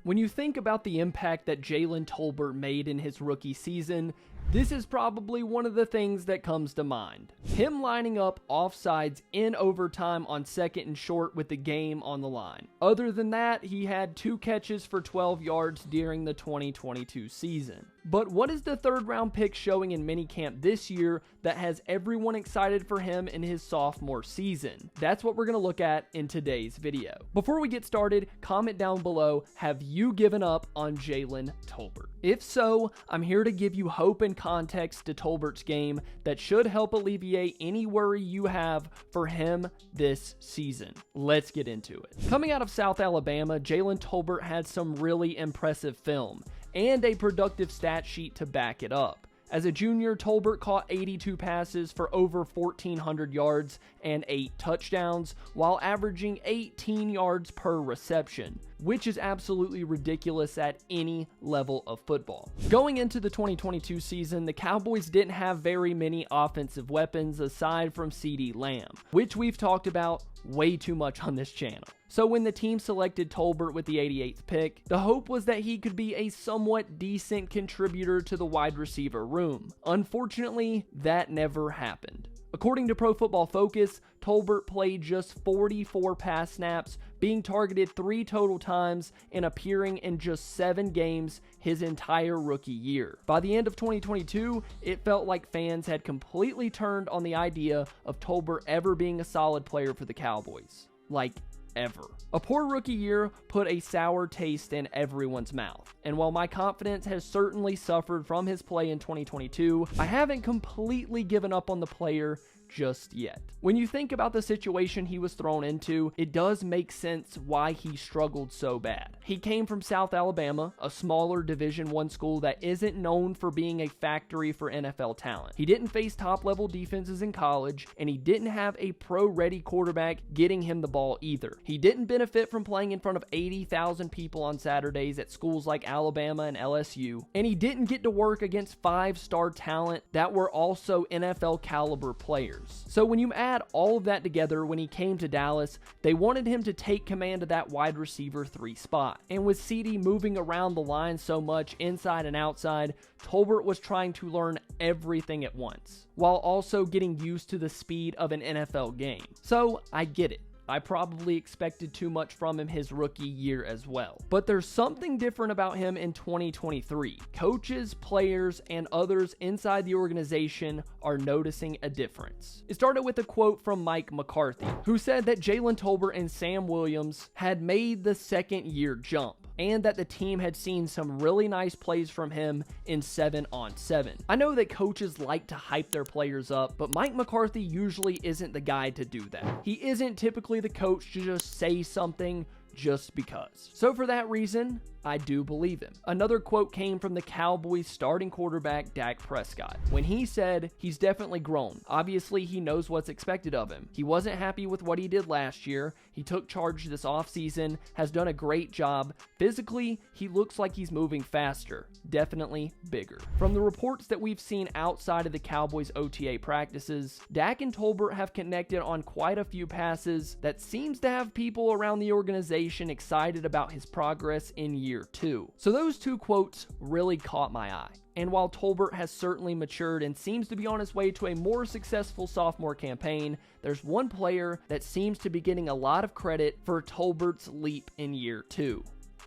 When you think about the impact that Jalen Tolbert made in his rookie season, this is probably one of the things that comes to mind. Him lining up offsides in overtime on 2nd and short with the game on the line. Other than that, he had 2 catches for 12 yards during the 2022 season. But what is the 3rd round pick showing in minicamp this year that has everyone excited for him in his sophomore season? That's what we're going to look at in today's video. Before we get started, comment down below, have you given up on Jalen Tolbert? If so, I'm here to give you hope and context to Tolbert's game that should help alleviate any worry you have for him this season. Let's get into it. Coming out of South Alabama, Jalen Tolbert had some really impressive film and a productive stat sheet to back it up. As a junior, Tolbert caught 82 passes for over 1,400 yards and 8 touchdowns, while averaging 18 yards per reception, which is absolutely ridiculous at any level of football. Going into the 2022 season, the Cowboys didn't have very many offensive weapons aside from CeeDee Lamb, which we've talked about way too much on this channel. So when the team selected Tolbert with the 88th pick, the hope was that he could be a somewhat decent contributor to the wide receiver room. Unfortunately, that never happened. According to Pro Football Focus, Tolbert played just 44 pass snaps, being targeted 3 total times and appearing in just 7 games his entire rookie year. By the end of 2022, it felt like fans had completely turned on the idea of Tolbert ever being a solid player for the Cowboys. Like, ever. A poor rookie year put a sour taste in everyone's mouth, and while my confidence has certainly suffered from his play in 2022, I haven't completely given up on the player just yet. When you think about the situation he was thrown into, it does make sense why he struggled so bad. He came from South Alabama, a smaller Division I school that isn't known for being a factory for NFL talent. He didn't face top-level defenses in college, and he didn't have a pro-ready quarterback getting him the ball either. He didn't benefit from playing in front of 80,000 people on Saturdays at schools like Alabama and LSU, and he didn't get to work against 5-star talent that were also NFL caliber players. So when you add all of that together, when he came to Dallas, they wanted him to take command of that wide receiver 3 spot. And with CeeDee moving around the line so much inside and outside, Tolbert was trying to learn everything at once, while also getting used to the speed of an NFL game. So I get it. I probably expected too much from him his rookie year as well. But there's something different about him in 2023. Coaches, players, and others inside the organization are noticing a difference. It started with a quote from Mike McCarthy, who said that Jalen Tolbert and Sam Williams had made the 2nd year jump, and that the team had seen some really nice plays from him in 7-on-7. I know that coaches like to hype their players up, but Mike McCarthy usually isn't the guy to do that. He isn't typically the coach to just say something just because. So for that reason, I do believe him. Another quote came from the Cowboys starting quarterback Dak Prescott, when he said he's definitely grown. Obviously, he knows what's expected of him. He wasn't happy with what he did last year. He took charge this offseason, has done a great job. Physically, he looks like he's moving faster, definitely bigger. From the reports that we've seen outside of the Cowboys OTA practices, Dak and Tolbert have connected on quite a few passes that seems to have people around the organization excited about his progress in year 2. So those 2 quotes really caught my eye. And while Tolbert has certainly matured and seems to be on his way to a more successful sophomore campaign, there's one player that seems to be getting a lot of credit for Tolbert's leap in year 2,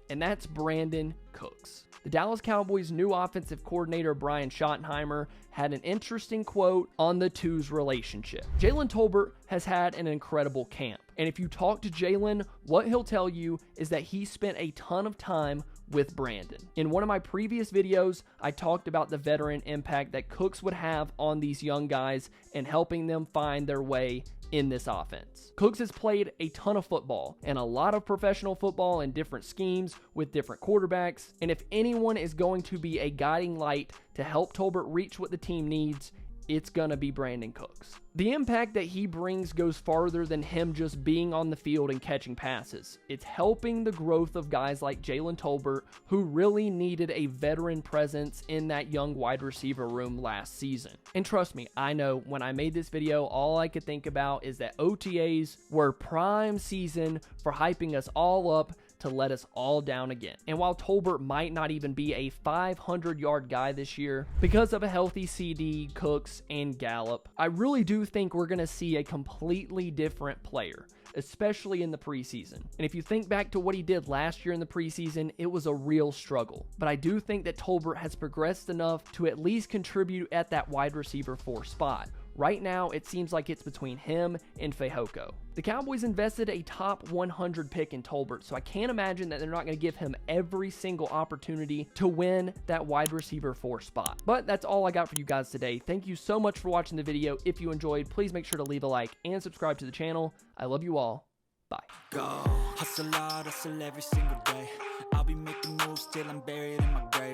and that's Brandin Cooks. The Dallas Cowboys' new offensive coordinator, Brian Schottenheimer, had an interesting quote on the two's relationship. Jalen Tolbert has had an incredible camp, and if you talk to Jalen, what he'll tell you is that he spent a ton of time with Brandin. In one of my previous videos, I talked about the veteran impact that Cooks would have on these young guys and helping them find their way in this offense. Cooks has played a ton of football and a lot of professional football in different schemes with different quarterbacks, and if anyone is going to be a guiding light to help Tolbert reach what the team needs, it's gonna be Brandin Cooks. The impact that he brings goes farther than him just being on the field and catching passes. It's helping the growth of guys like Jalen Tolbert, who really needed a veteran presence in that young wide receiver room last season. And trust me, I know when I made this video, all I could think about is that OTAs were prime season for hyping us all up to let us all down again. And while Tolbert might not even be a 500-yard guy this year, because of a healthy CD, Cooks, and Gallup, I really do think we're going to see a completely different player, especially in the preseason. And if you think back to what he did last year in the preseason, it was a real struggle. But I do think that Tolbert has progressed enough to at least contribute at that wide receiver 4 spot. Right now, it seems like it's between him and Fehoko. The Cowboys invested a top 100 pick in Tolbert, so I can't imagine that they're not going to give him every single opportunity to win that wide receiver 4 spot. But that's all I got for you guys today. Thank you so much for watching the video. If you enjoyed, please make sure to leave a like and subscribe to the channel. I love you all. Bye. Go. Hustle hard, hustle every single day. I'll be making moves till I'm buried in my grave.